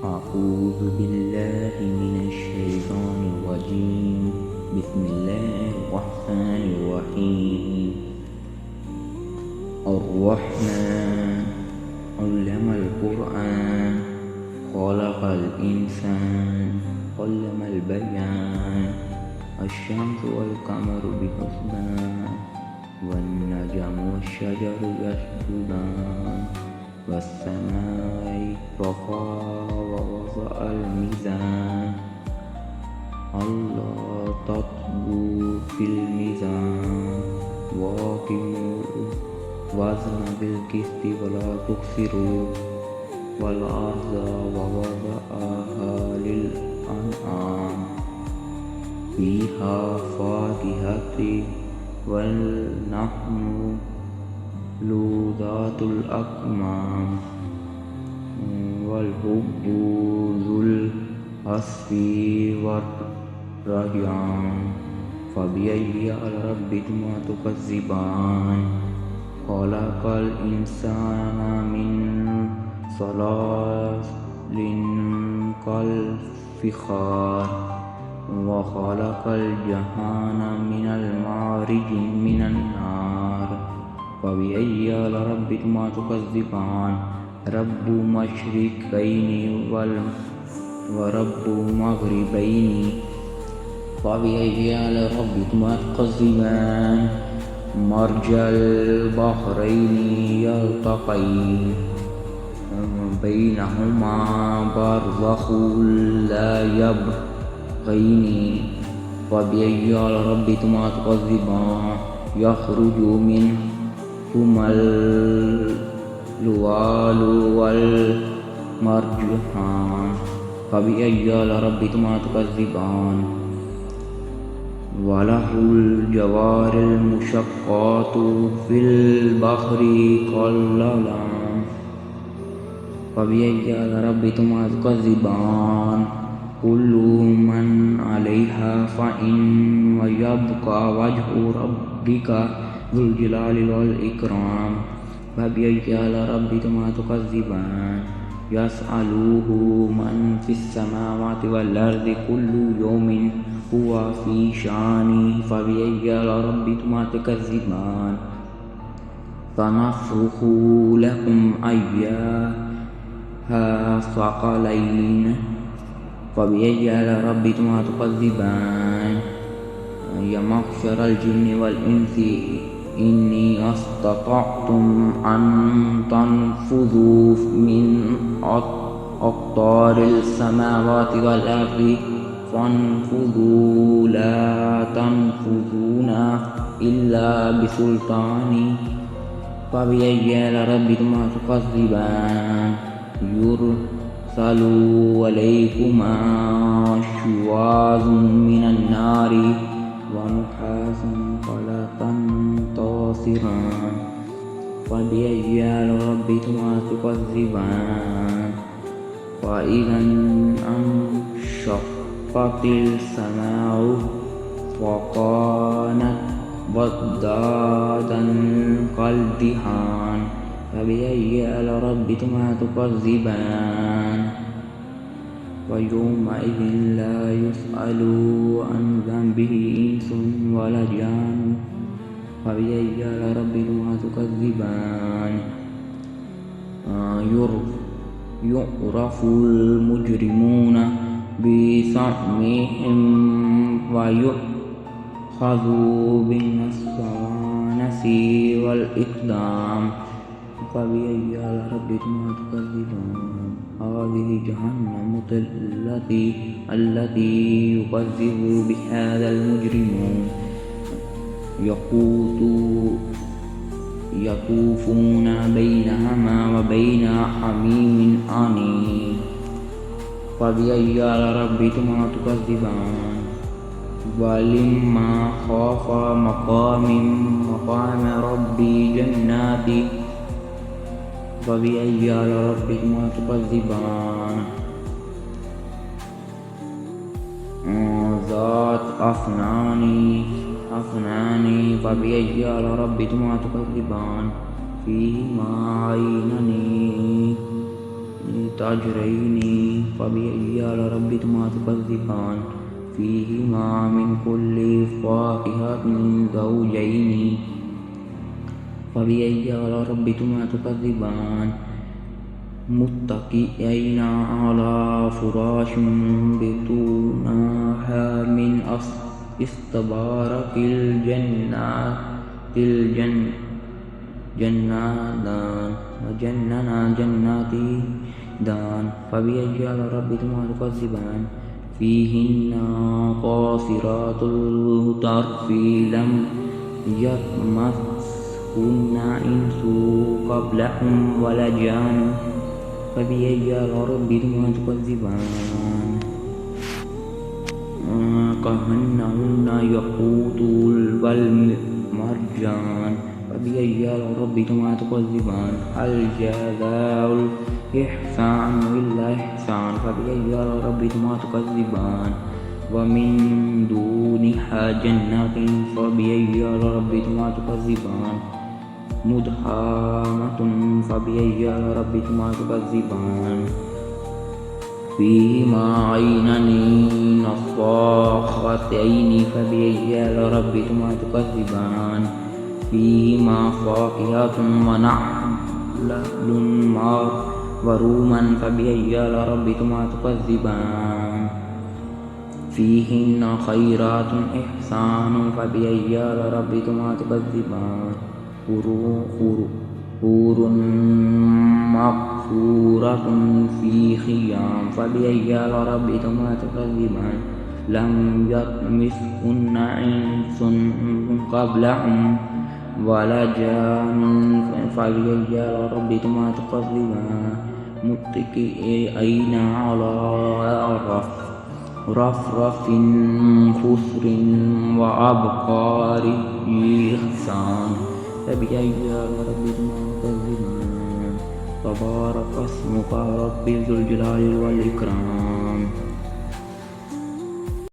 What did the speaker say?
أعوذ بالله من الشيطان الرجيم. بسم الله الرحمن الرحيم. الرحمن علم القرآن خلق الإنسان علم البيان. الشمس والقمر بحسبان والنجم والشجر يسجدان والسماء رفعها ووضع الميزان ألا تطغوا في الميزان وأقيموا الوزن بالقسط ولا تخسروا والأرض ووضعها للأنعام فيها فاكهة والنخل ذات الأكمام والحب ذو العصف والريحان. فبأي آلاء ربكما تكذبان؟ خلق الإنسان من صلصال كالفخار وخلق الجان من المارج من النار. فبأي آلاء ربكما تكذبان؟ رب مشرقين ورب مغربين. فبأي آلاء ربكما تكذبان؟ مرج البحرين يلتقيان بينهما برزخ لا يبغيان. فبأي آلاء ربكما تكذبان؟ يخرج منهما اللؤلؤ والمرجان. فبأي آلاء ربكما تكذبان؟ وله الجوار المنشآت في البحر كالأعلام. فبأي آلاء ربكما تكذبان؟ كل من عليها فان ويبقى وجه ربك ذو الجلال والإكرام. فبأي آلاء ربكما تكذبان؟ يسأله من في السماوات والأرض كل يوم هو في شأن. فبأي آلاء ربكما تكذبان؟ سنفرغ لكم أيها الثقلين. فبأي آلاء ربكما تكذبان؟ يا معشر الجن والإنس إن استطعتم أن تنفذوا من أقطار السماوات والأرض فانفذوا لا تنفذون إلا بسلطان. فبأي آلاء ربكما تكذبان؟ يرسل عليكما شواظ من النار ونحاس فلا تنتصران. فبأي آلاء ربكما تكذبان؟ وإذا انشقت السماء فكانت ضجاجا كالدهان. فبأي آلاء ربكما تكذبان؟ ويومئذ لا يسأل عن ذنبه إنس ولا جان. فبأي آلاء ربكما تكذبان؟ يعرف المجرمون بسمعهم ويؤخذ بالنواصي والأقدام. فبأي آلاء ربكما تكذبان؟ هذه جهنم التي يكذب بهذا المجرمون يطوفون بينهما وبين حميم آنٍ. فبأي آلاء ربكما تكذبان؟ ولمن خاف مقام ربي جنات. فبأي آلاء ربكما تكذبان؟ ذات أفنان فبأي آلاء ربكما تكذبان؟ فيهما عينان تجرين فبأي آلاء ربكما تكذبان فيهما من كل فاكهة زوجين فبأي آلاء ربكما تكذبان متكئين على فراش بطونها من استبرق جنات دان فبأي آلاء ربكما تكذبان فيهن قاصرات الطرف لم يطمثهن إنس قبلهم ولا جان فبأي آلاء ربكما تكذبان كأنهن ياقوت والمرجان فبأي آلاء ربكما تكذبان هل جزاء الإحسان إلا إحسان فبأي آلاء ربكما تكذبان ومن دونها جنات فبأي آلاء ربكما تكذبان مدهامة فبأي آلاء ربكما تكذبان فيهما عينان نضاختين فبأي آلاء ربكما تكذبان فيهما فاكهة ونخل ورمان فبأي آلاء ربكما تكذبان فيهن خيرات حسان فبأي آلاء ربكما تكذبان حور مقصورة في خيام فبأي آلاء ربكما تكذبان لم يطمثهن إنس قبلهم ولا جان فبأي آلاء ربكما تكذبان متكئين على رفرف خضر وعبقري حسان فبأي آلاء ربكما تكذبان تبارك اسمك رب ذو الجلال والإكرام.